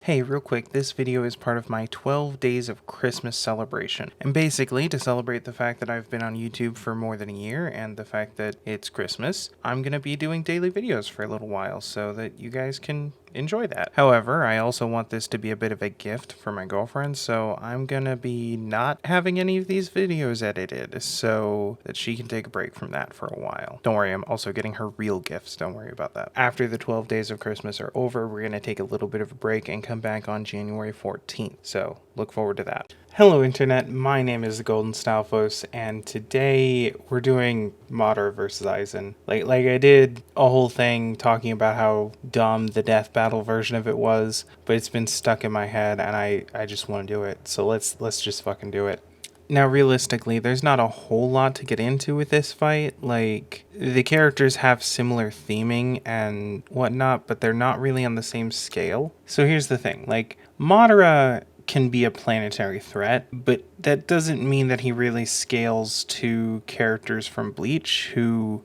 Hey, real quick, this video is part of my 12 days of Christmas celebration. And basically, to celebrate the fact that I've been on YouTube for more than a year and the fact that it's Christmas, I'm going to be doing daily videos for a little while so that you guys can enjoy that. However, I also want this to be a bit of a gift for my girlfriend, so I'm gonna be not having any of these videos edited so that she can take a break from that for a while. Don't worry, I'm also getting her real gifts, don't worry about that. After the 12 days of Christmas are over, we're gonna take a little bit of a break and come back on January 14th, so look forward to that. Hello Internet, my name is the Golden Stalfos, and today we're doing Madara versus Aizen. Like I did a whole thing talking about how dumb the death battle version of it was, but it's been stuck in my head and I just want to do it. So let's just fucking do it. Now, realistically, there's not a whole lot to get into with this fight. Like, the characters have similar theming and whatnot, but they're not really on the same scale. So here's the thing, like, Madara can be a planetary threat, but that doesn't mean that he really scales to characters from Bleach who,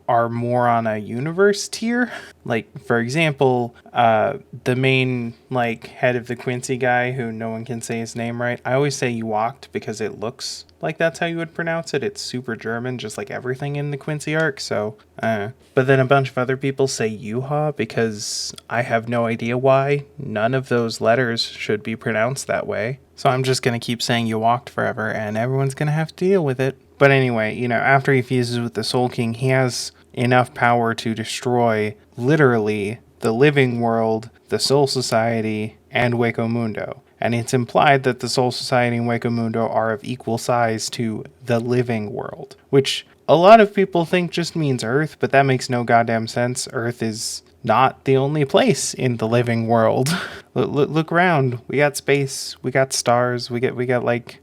are more on a universe tier. Like, for example, the main, head of the Quincy guy who no one can say his name right. I always say Yuokt because it looks like that's how you would pronounce it. It's super German, just like everything in the Quincy arc, so, But then a bunch of other people say Yuha because I have no idea why. None of those letters should be pronounced that way. So I'm just going to keep saying Yuokt forever, and everyone's going to have to deal with it. But anyway, after he fuses with the Soul King, he has enough power to destroy, literally, the living world, the Soul Society, and Hueco Mundo. And it's implied that the Soul Society and Hueco Mundo are of equal size to the living world, which a lot of people think just means Earth, but that makes no goddamn sense. Earth is not the only place in the living world. Look around. We got space. We got stars. We got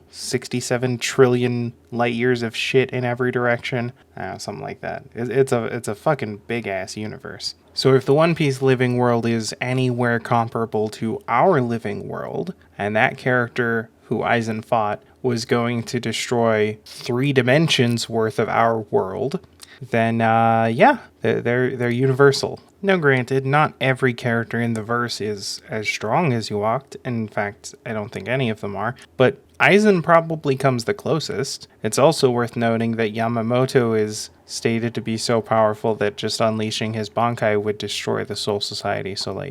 67 trillion light years of shit in every direction. Something like that. It's a fucking big ass universe. So if the One Piece living world is anywhere comparable to our living world, and that character who Aizen fought was going to destroy 3 dimensions worth of our world, then they're universal. Now granted, not every character in the verse is as strong as Yuokt. In fact, I don't think any of them are, but Aizen probably comes the closest. It's also worth noting that Yamamoto is stated to be so powerful that just unleashing his Bankai would destroy the Soul Society, so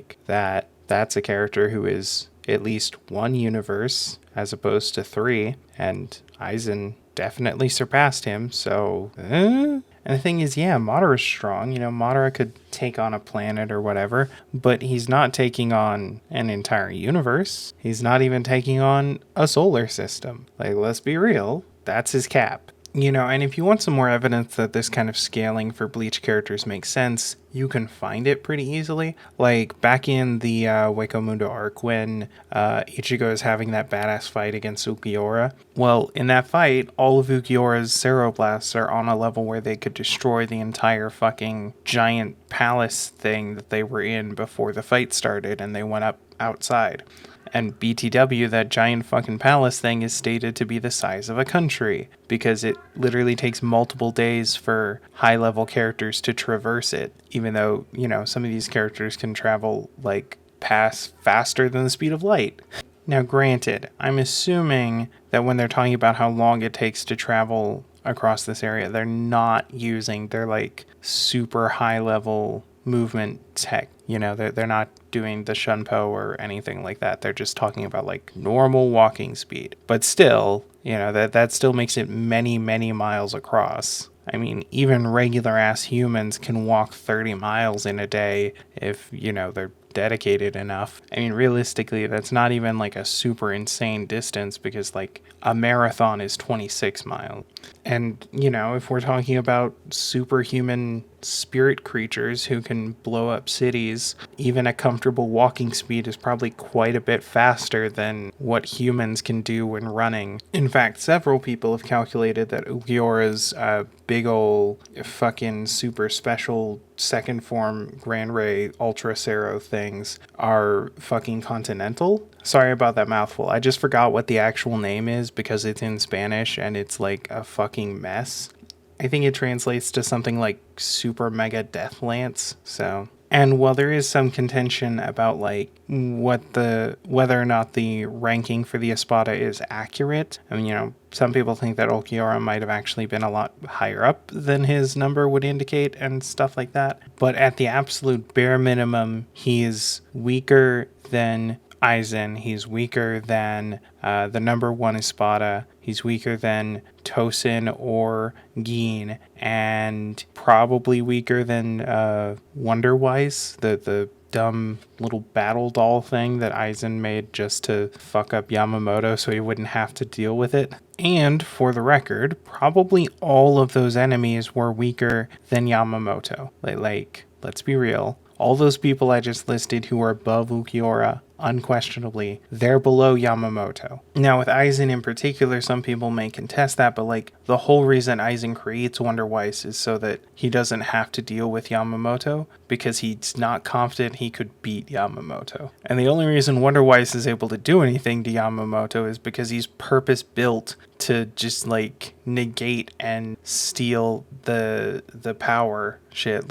that's a character who is at least 1 universe as opposed to 3, and Aizen definitely surpassed him, so And the thing is, Madara's strong. Madara could take on a planet or whatever, but he's not taking on an entire universe. He's not even taking on a solar system. Let's be real, that's his cap. And if you want some more evidence that this kind of scaling for Bleach characters makes sense, you can find it pretty easily. Like, back in the Hueco Mundo arc when Ichigo is having that badass fight against Ulquiorra. Well, in that fight, all of Ulquiorra's Ceroblasts are on a level where they could destroy the entire fucking giant palace thing that they were in before the fight started, and they went up outside. And BTW, that giant fucking palace thing, is stated to be the size of a country, because it literally takes multiple days for high-level characters to traverse it, even though, some of these characters can travel, pass faster than the speed of light. Now, granted, I'm assuming that when they're talking about how long it takes to travel across this area, they're not using their, super high-level movement tech. They're not doing the Shunpo or anything like that. They're just talking about normal walking speed. But still, that still makes it many, many miles across. I mean, even regular ass humans can walk 30 miles in a day if, they're dedicated enough. I mean, realistically, that's not even a super insane distance because a marathon is 26 miles. And, if we're talking about superhuman spirit creatures who can blow up cities, even a comfortable walking speed is probably quite a bit faster than what humans can do when running. In fact, several people have calculated that Ulquiorra's big ol' fucking super special second form Grand Ray Ultra Cero things are fucking continental. Sorry about that mouthful. I just forgot what the actual name is because it's in Spanish and it's a fucking mess. I think it translates to something like Super Mega Death Lance. So And while there is some contention about like whether or not the ranking for the Espada is accurate, I mean, some people think that Ulquiorra might have actually been a lot higher up than his number would indicate and stuff like that. But at the absolute bare minimum, he is weaker than Aizen. He's weaker than the number 1 Espada. He's weaker than Tosin or Gin, and probably weaker than Wonderwise, the dumb little battle doll thing that Aizen made just to fuck up Yamamoto so he wouldn't have to deal with it. And for the record, probably all of those enemies were weaker than Yamamoto. Like, let's be real. All those people I just listed who are above Ulquiorra, unquestionably, they're below Yamamoto. Now, with Aizen in particular, some people may contest that, but like the whole reason Aizen creates Wonderwise is so that he doesn't have to deal with Yamamoto, because he's not confident he could beat Yamamoto. And the only reason Wonderwise is able to do anything to Yamamoto is because he's purpose built to just like negate and steal the power shit.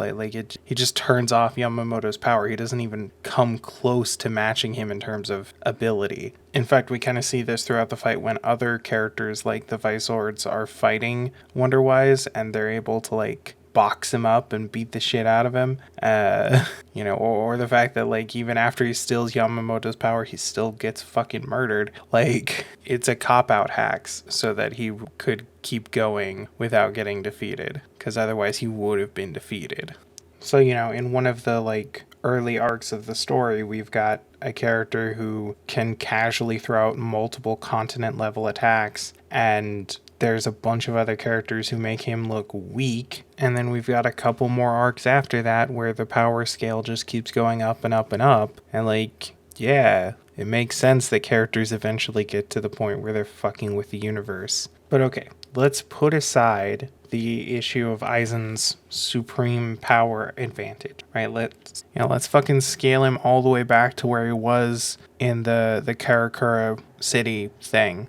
He just turns off Yamamoto's power. He doesn't even come close to matching him in terms of ability. In fact, we kind of see this throughout the fight when other characters like the Vice Lords are fighting Wonderwise and they're able to like box him up and beat the shit out of him. Or the fact that like even after he steals Yamamoto's power, he still gets fucking murdered. Like, it's a cop-out hacks so that he could keep going without getting defeated, because otherwise he would have been defeated. So, in one of the like early arcs of the story, we've got a character who can casually throw out multiple continent level attacks, and there's a bunch of other characters who make him look weak. And then we've got a couple more arcs after that where the power scale just keeps going up and up and up. And like, yeah, it makes sense that characters eventually get to the point where they're fucking with the universe. But okay, let's put aside the issue of Aizen's supreme power advantage, right? Let's fucking scale him all the way back to where he was in the Karakura city thing.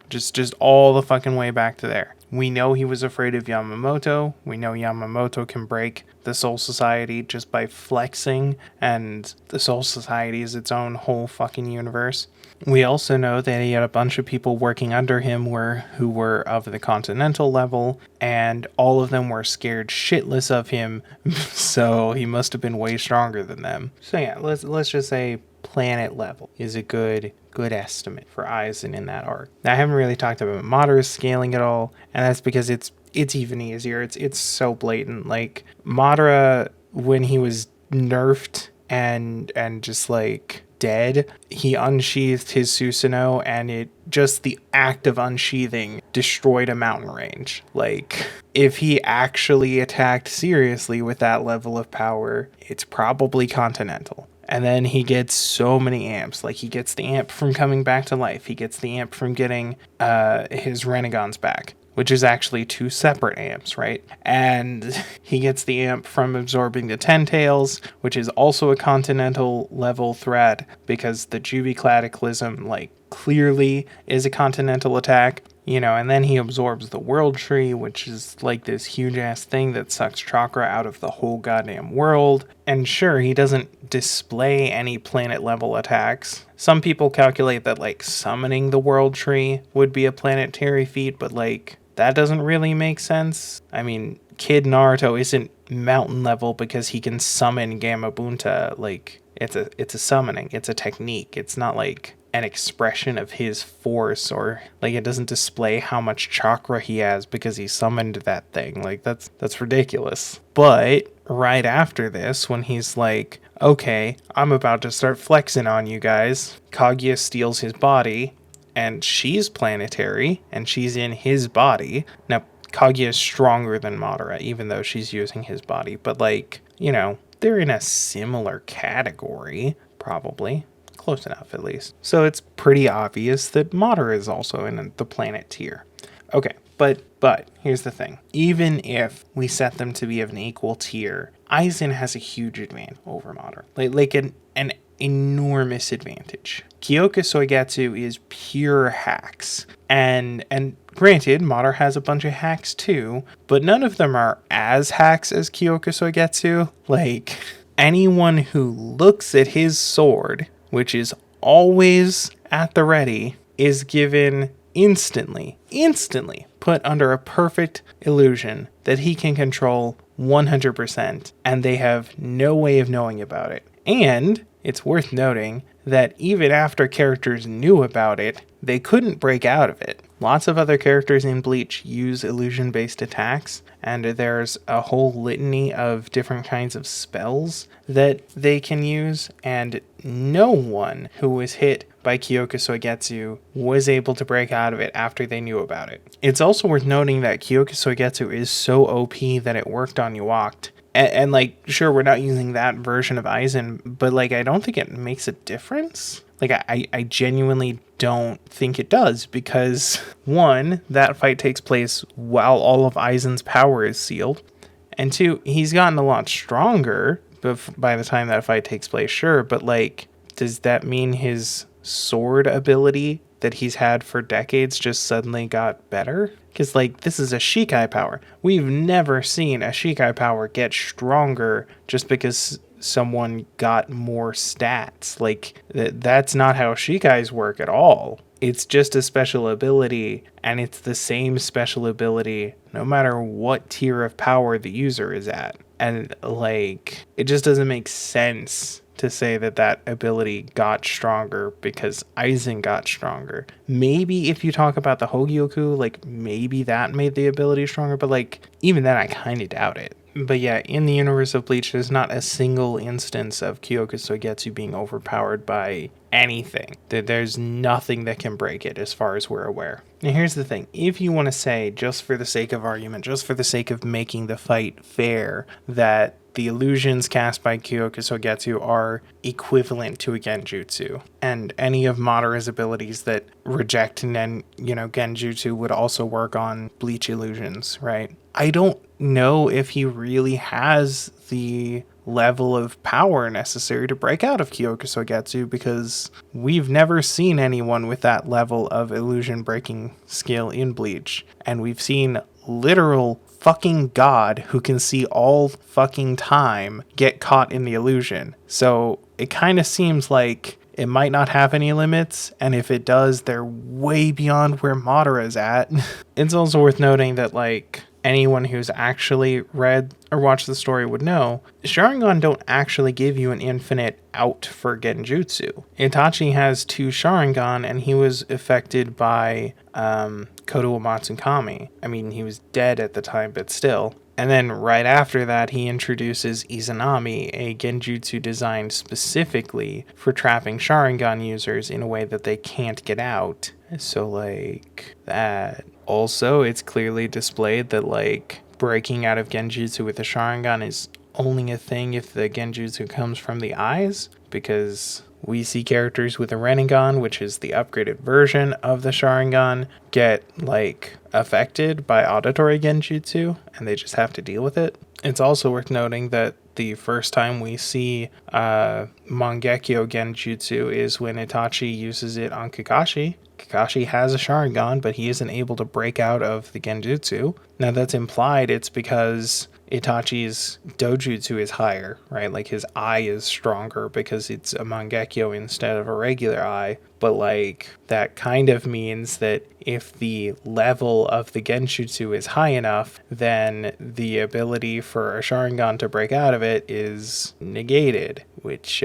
Just all the fucking way back to there. We know he was afraid of Yamamoto. We know Yamamoto can break the Soul Society just by flexing, and the Soul Society is its own whole fucking universe. We also know that he had a bunch of people working under him who were of the continental level, and all of them were scared shitless of him, so he must have been way stronger than them. So yeah, let's just say planet level is a good estimate for Aizen in that arc. Now, I haven't really talked about Madara's scaling at all, and that's because it's even easier. It's so blatant. Like, Madara, when he was nerfed and just like dead, he unsheathed his Susanoo, and it just the act of unsheathing destroyed a mountain range. Like, if he actually attacked seriously with that level of power, it's probably continental. And then he gets so many amps. Like, he gets the amp from coming back to life. He gets the amp from getting his Renegons back, which is actually 2 separate amps, right? And he gets the amp from absorbing the Ten Tails, which is also a continental level threat, because the Jubi Cataclysm, like, clearly is a continental attack. And then he absorbs the World Tree, which is like this huge-ass thing that sucks chakra out of the whole goddamn world. And sure, he doesn't display any planet-level attacks. Some people calculate that, like, summoning the World Tree would be a planetary feat, but, like, that doesn't really make sense. I mean, Kid Naruto isn't mountain level because he can summon Gamabunta. Like, it's a summoning. It's a technique. It's not, like, an expression of his force, or like it doesn't display how much chakra he has because he summoned that thing. Like, that's ridiculous. But right after this, when he's like, okay, I'm about to start flexing on you guys, Kaguya steals his body, and she's planetary, and she's in his body. Now, Kaguya is stronger than Madara, even though she's using his body, but like, they're in a similar category, probably. Close enough, at least. So it's pretty obvious that Madara is also in the planet tier. Okay, but here's the thing. Even if we set them to be of an equal tier, Aizen has a huge advantage over Madara. Like an enormous advantage. Kyoka Soigetsu is pure hacks. And granted, Madara has a bunch of hacks too, but none of them are as hacks as Kyoka Soigetsu. Like, anyone who looks at his sword, which is always at the ready, is given instantly put under a perfect illusion that he can control 100%, and they have no way of knowing about it. And it's worth noting that even after characters knew about it, they couldn't break out of it. Lots of other characters in Bleach use illusion-based attacks, and there's a whole litany of different kinds of spells that they can use, and no one who was hit by Kyoka Soigetsu was able to break out of it after they knew about it. It's also worth noting that Kyoka Soigetsu is so OP that it worked on Yuakt. And like, sure, we're not using that version of Aizen, but like, I don't think it makes a difference. Like, I genuinely don't think it does, because one, that fight takes place while all of Aizen's power is sealed, and two, he's gotten a lot stronger by the time that fight takes place, sure, but like, does that mean his sword ability that he's had for decades just suddenly got better? Because like, this is a Shikai power. We've never seen a Shikai power get stronger just because someone got more stats. Like, that's not how Shikais work at all. It's just a special ability, and it's the same special ability no matter what tier of power the user is at. And like, it just doesn't make sense to say that that ability got stronger because Aizen got stronger. Maybe if you talk about the Hogyoku, like, maybe that made the ability stronger, but like, even then I kind of doubt it. But yeah, in the universe of Bleach, there's not a single instance of Kyoka Soigetsu being overpowered by anything. There's nothing that can break it as far as we're aware. Now here's the thing, if you want to say, just for the sake of argument, just for the sake of making the fight fair, that the illusions cast by Kyoka Soigetsu are equivalent to a Genjutsu, and any of Madara's abilities that reject Genjutsu would also work on Bleach illusions, right? I don't know if he really has the level of power necessary to break out of Kyoka Soigetsu, because we've never seen anyone with that level of illusion breaking skill in Bleach, and we've seen literal fucking God who can see all fucking time get caught in the illusion. So it kind of seems like it might not have any limits, and if it does, they're way beyond where Madara's at. It's also worth noting that, like, anyone who's actually read or watched the story would know, Sharingan don't actually give you an infinite out for Genjutsu. Itachi has 2 Sharingan, and he was affected by Kodo Matsukami. I mean, he was dead at the time, but still. And then right after that, he introduces Izanami, a Genjutsu designed specifically for trapping Sharingan users in a way that they can't get out. So, like, that. Also, it's clearly displayed that, like, breaking out of Genjutsu with a Sharingan is only a thing if the Genjutsu comes from the eyes, because we see characters with a Rinnegan, which is the upgraded version of the Sharingan, get, like, affected by auditory Genjutsu, and they just have to deal with it. It's also worth noting that the first time we see Mangekyo Genjutsu is when Itachi uses it on Kakashi. Kakashi has a Sharingan, but he isn't able to break out of the Genjutsu. Now that's implied it's because Itachi's dojutsu is higher, right? Like, his eye is stronger because it's a Mangekyo instead of a regular eye. But, like, that kind of means that if the level of the Genjutsu is high enough, then the ability for a Sharingan to break out of it is negated, which,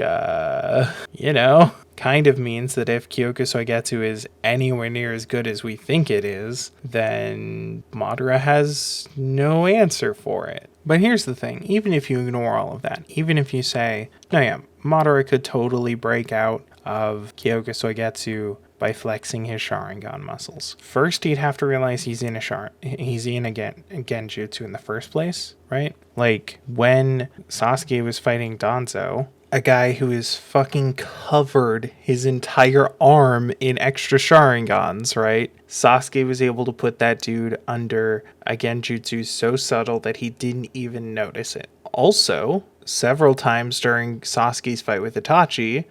kind of means that if Kyoka Soigetsu is anywhere near as good as we think it is, then Madara has no answer for it. But here's the thing, even if you ignore all of that, even if you say, no, yeah, Madara could totally break out of Kyoka Soigetsu by flexing his Sharingan muscles. First, he'd have to realize he's in a Genjutsu in the first place, right? Like, when Sasuke was fighting Danzo, a guy who is fucking covered his entire arm in extra Sharingans, right? Sasuke was able to put that dude under a Genjutsu so subtle that he didn't even notice it. Also, several times during Sasuke's fight with Itachi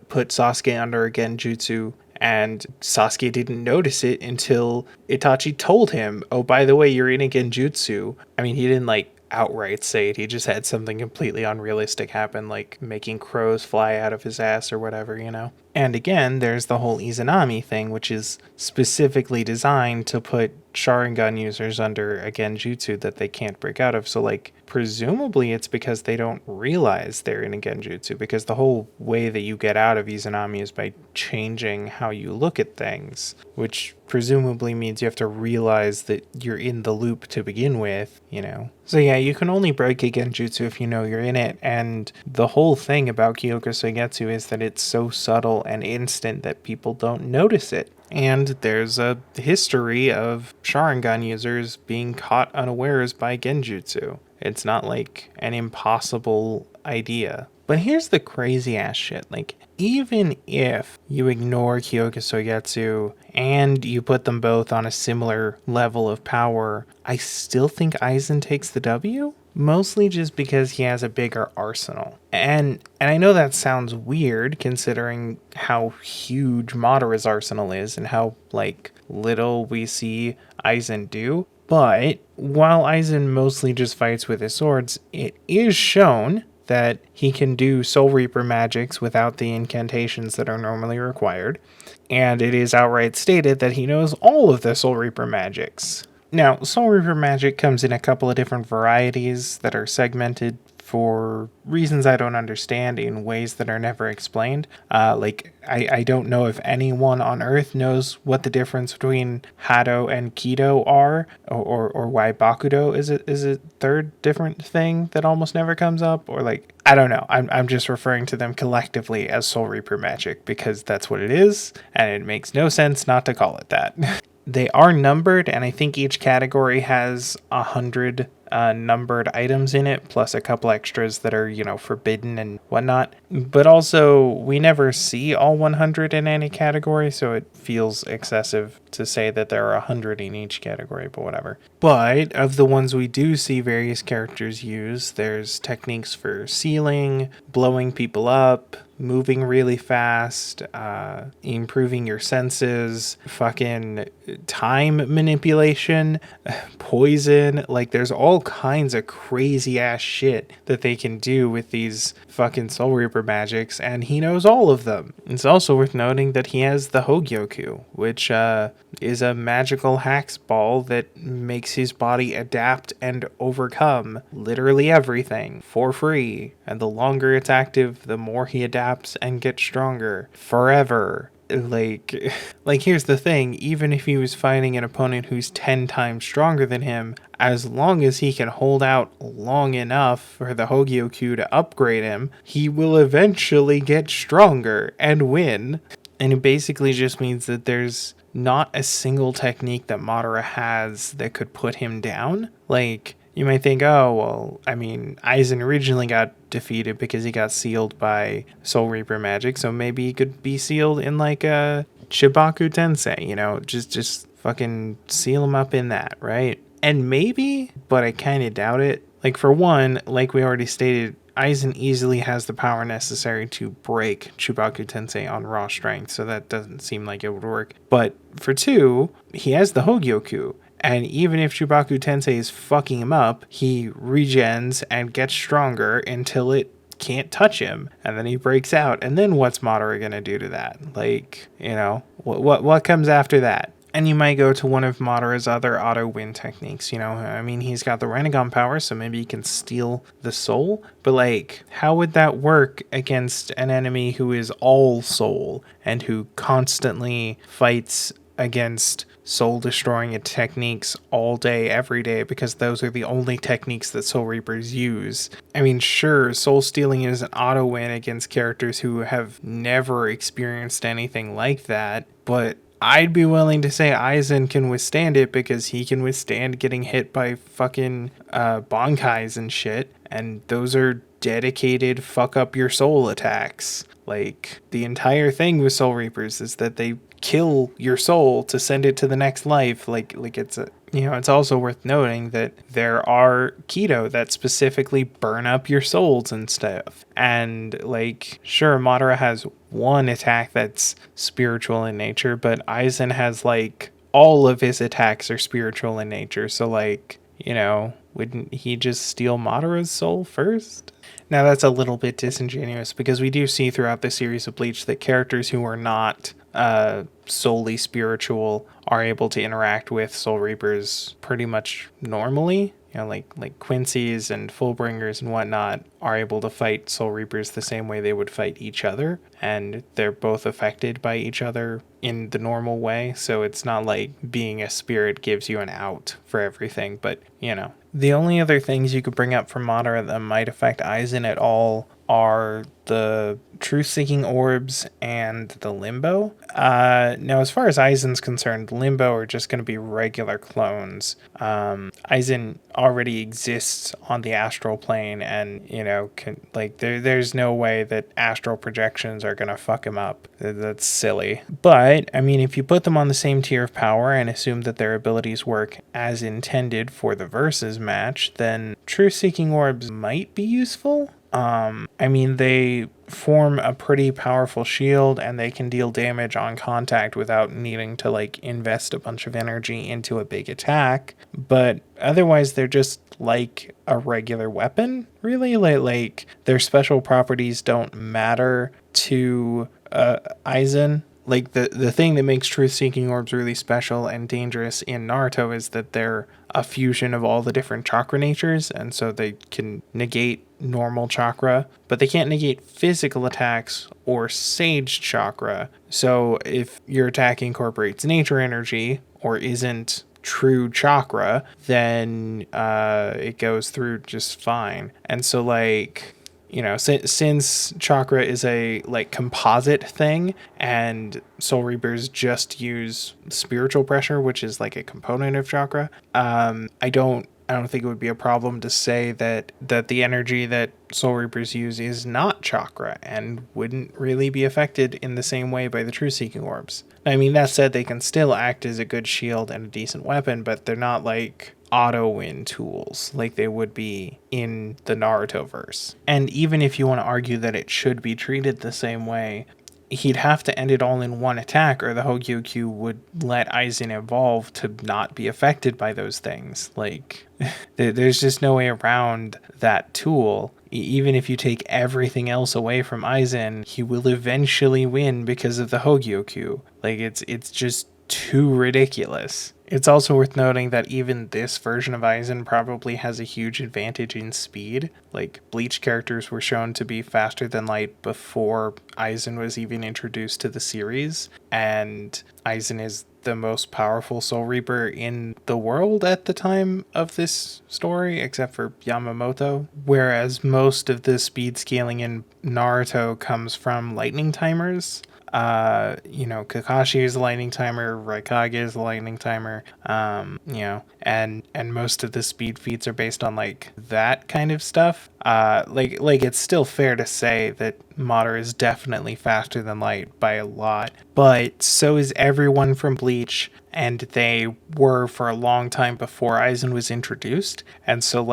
put Sasuke under a Genjutsu, and Sasuke didn't notice it until Itachi told him, oh, by the way, you're in a Genjutsu. I mean, he didn't, like, outright say it. He just had something completely unrealistic happen, like making crows fly out of his ass or whatever, you know? And again, there's the whole Izanami thing, which is specifically designed to put Sharingan users under a Genjutsu that they can't break out of. So, like, presumably it's because they don't realize they're in a Genjutsu, because the whole way that you get out of Izanami is by changing how you look at things, which presumably means you have to realize that you're in the loop to begin with, you know? So yeah, you can only break a Genjutsu if you know you're in it, and the whole thing about Kyoko Soigetsu is that it's so subtle and instant that people don't notice it. And there's a history of Sharingan users being caught unawares by Genjutsu. It's not like an impossible idea. But here's the crazy ass shit. Like, even if you ignore Kyoko Soigetsu and you put them both on a similar level of power, I still think Aizen takes the W. Mostly just because he has a bigger arsenal. And I know that sounds weird considering how huge Madara's arsenal is and how, like, little we see Aizen do. But while Aizen mostly just fights with his swords, it is shown that he can do Soul Reaper magics without the incantations that are normally required. And it is outright stated that he knows all of the Soul Reaper magics. Now, Soul Reaper magic comes in a couple of different varieties that are segmented for reasons I don't understand in ways that are never explained. I don't know if anyone on Earth knows what the difference between Hado and Kido are, or why Bakudo is a third different thing that almost never comes up, or like, I don't know. I'm just referring to them collectively as Soul Reaper magic because that's what it is, and it makes no sense not to call it that. They are numbered, and I think each category has 100 numbered items in it, plus a couple extras that are, you know, forbidden and whatnot. But also, we never see all 100 in any category, so it feels excessive to say that there are 100 in each category, but whatever. But of the ones we do see various characters use, there's techniques for sealing, blowing people up, moving really fast, improving your senses, fucking time manipulation, poison. Like, there's all kinds of crazy ass shit that they can do with these fucking Soul Reaper magics, and he knows all of them. It's also worth noting that he has the Hogyoku, which is a magical hacks ball that makes his body adapt and overcome literally everything for free. And the longer it's active, the more he adapts and gets stronger forever. Like here's the thing, even if he was fighting an opponent who's 10 times stronger than him, as long as he can hold out long enough for the Hogyoku to upgrade him, he will eventually get stronger and win. And it basically just means that there's not a single technique that Madara has that could put him down. Like, you might think, oh, well, I mean, Aizen originally got defeated because he got sealed by Soul Reaper magic, so maybe he could be sealed in like a Chibaku Tensei, you know, just fucking seal him up in that, right? And maybe, but I kind of doubt it. Like, for one, like we already stated, Aizen easily has the power necessary to break Chibaku Tensei on raw strength, so that doesn't seem like it would work. But for two, he has the Hogyoku. And even if Chibaku Tensei is fucking him up, he regens and gets stronger until it can't touch him, and then he breaks out. And then what's Madara gonna do to that? Like, you know, what comes after that? And you might go to one of Madara's other auto-win techniques, you know? I mean, he's got the Rinnegan power, so maybe he can steal the soul. But, like, how would that work against an enemy who is all soul and who constantly fights against soul-destroying techniques all day, every day, because those are the only techniques that Soul Reapers use? I mean, sure, soul-stealing is an auto-win against characters who have never experienced anything like that, but I'd be willing to say Aizen can withstand it because he can withstand getting hit by fucking Bankais and shit, and those are dedicated fuck up your soul attacks. Like, the entire thing with Soul Reapers is that they kill your soul to send it to the next life. Like it's a, you know, it's also worth noting that there are Kido that specifically burn up your souls and stuff. And like, sure, Madara has one attack that's spiritual in nature, but Aizen has like all of his attacks are spiritual in nature. So like, wouldn't he just steal Madara's soul first? Now that's a little bit disingenuous because we do see throughout the series of Bleach that characters who are not solely spiritual are able to interact with Soul Reapers pretty much normally. Like Quincy's and Fullbringers and whatnot are able to fight Soul Reapers the same way they would fight each other, and they're both affected by each other in the normal way. So it's not like being a spirit gives you an out for everything, but The only other things you could bring up from Madara that might affect Aizen at all are the Trueseeking orbs and the Limbo. Now, as far as Aizen's concerned, Limbo are just going to be regular clones. Aizen already exists on the astral plane, and there's no way that astral projections are going to fuck him up. That's silly. But I mean, if you put them on the same tier of power and assume that their abilities work as intended for the versus match, then Trueseeking orbs might be useful. They form a pretty powerful shield and they can deal damage on contact without needing to invest a bunch of energy into a big attack. But otherwise, they're just like a regular weapon, really. Like their special properties don't matter to Aizen. Like the thing that makes Truth-Seeking orbs really special and dangerous in Naruto is that they're a fusion of all the different chakra natures, and so they can negate normal chakra, but they can't negate physical attacks or sage chakra. So if your attack incorporates nature energy or isn't true chakra, then it goes through just fine. And so since chakra is a composite thing and Soul Reapers just use spiritual pressure, which is like a component of chakra, I don't think it would be a problem to say that the energy that Soul Reapers use is not chakra and wouldn't really be affected in the same way by the Trueseeking orbs. I mean, that said, they can still act as a good shield and a decent weapon, but they're not like auto-win tools like they would be in the Naruto verse. And even if you want to argue that it should be treated the same way, he'd have to end it all in one attack, or the Hogyokyu would let Aizen evolve to not be affected by those things. There's just no way around that tool. Even if you take everything else away from Aizen, he will eventually win because of the Hogyokyu. It's just too ridiculous. It's also worth noting that even this version of Aizen probably has a huge advantage in speed. Bleach characters were shown to be faster than light before Aizen was even introduced to the series, and Aizen is the most powerful Soul Reaper in the world at the time of this story, except for Yamamoto, whereas most of the speed scaling in Naruto comes from lightning timers. Kakashi is a lightning timer, Raikage is a lightning timer, and most of the speed feats are based on that kind of stuff. It's still fair to say that Madara is definitely faster than light by a lot, but so is everyone from Bleach, and they were for a long time before Aizen was introduced, and so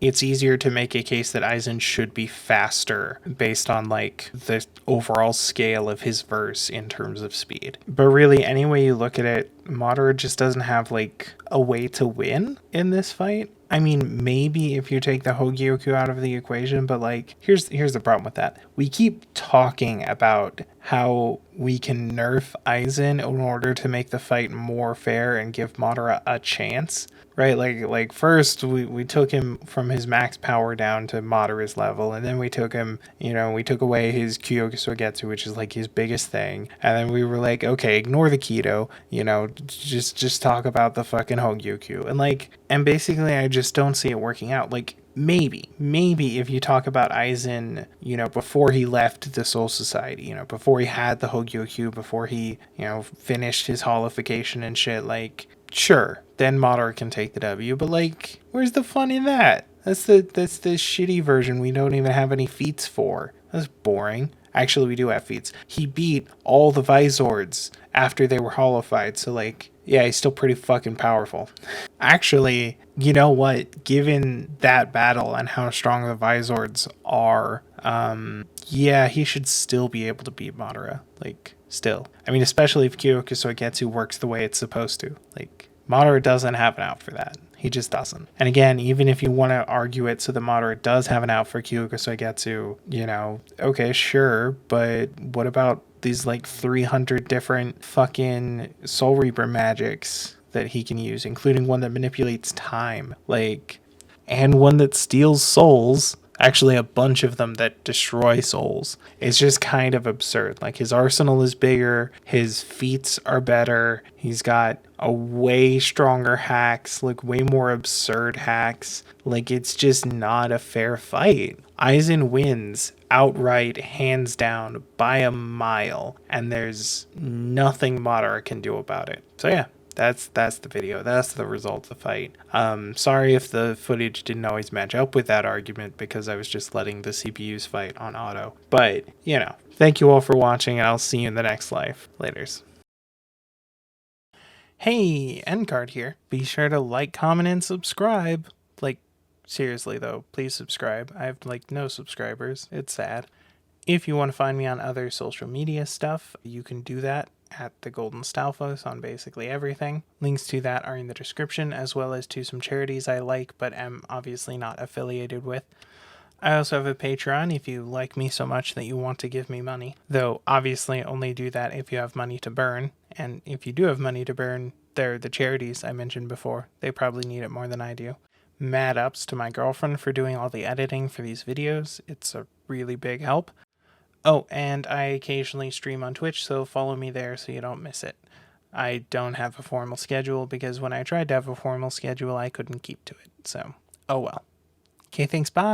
it's easier to make a case that Aizen should be faster based on the overall scale of his verse in terms of speed. But really, any way you look at it, Madara just doesn't have a way to win in this fight. I mean, maybe if you take the Hogyokyu out of the equation, but here's the problem with that. We keep talking about how we can nerf Aizen in order to make the fight more fair and give Madara a chance, right? First we took him from his max power down to Madara's level, and then we took him, we took away his Kyokusogetsu, which is his biggest thing, and then we were okay, ignore the Keto, just talk about the fucking Hogyokyu, and basically I just don't see it working out. Maybe if you talk about Aizen, before he left the Soul Society, before he had the Hogyokyu, before he, finished his holification and shit, sure, then Madara can take the W, but where's the fun in that? That's the shitty version we don't even have any feats for. That's boring. Actually, we do have feats. He beat all the Vizords after they were holified, so yeah, he's still pretty fucking powerful. Actually, you know what? Given that battle and how strong the Vizords are, yeah, he should still be able to beat Madara. Still. I mean, especially if Kyokusogetsu works the way it's supposed to. Madara doesn't have an out for that. He just doesn't. And again, even if you want to argue it so the Madara does have an out for Kyokusaigetsu, you know, okay, sure, but what about these like 300 different fucking Soul Reaper magics that he can use, including one that manipulates time, like, and one that steals souls? Actually, a bunch of them that destroy souls. It's just kind of absurd. Like, his arsenal is bigger, his feats are better, he's got a way stronger hacks, like way more absurd hacks. Like, it's just not a fair fight. Aizen wins outright, hands down, by a mile, and there's nothing Madara can do about it. So yeah, that's the video. That's the result of the fight. Sorry if the footage didn't always match up with that argument, because I was just letting the CPUs fight on auto. But, you know, thank you all for watching, and I'll see you in the next life. Laters. Hey, Endcard here. Be sure to like, comment, and subscribe. Like, seriously though, please subscribe. I have like no subscribers. It's sad. If you want to find me on other social media stuff, you can do that at the Golden Stalfos on basically everything. Links to that are in the description, as well as to some charities I like but am obviously not affiliated with. I also have a Patreon if you like me so much that you want to give me money, though obviously only do that if you have money to burn, and if you do have money to burn, they're the charities I mentioned before. They probably need it more than I do. Mad ups to my girlfriend for doing all the editing for these videos. It's a really big help. Oh, and I occasionally stream on Twitch, so follow me there so you don't miss it. I don't have a formal schedule because when I tried to have a formal schedule, I couldn't keep to it. So, oh well. Okay, thanks. Bye.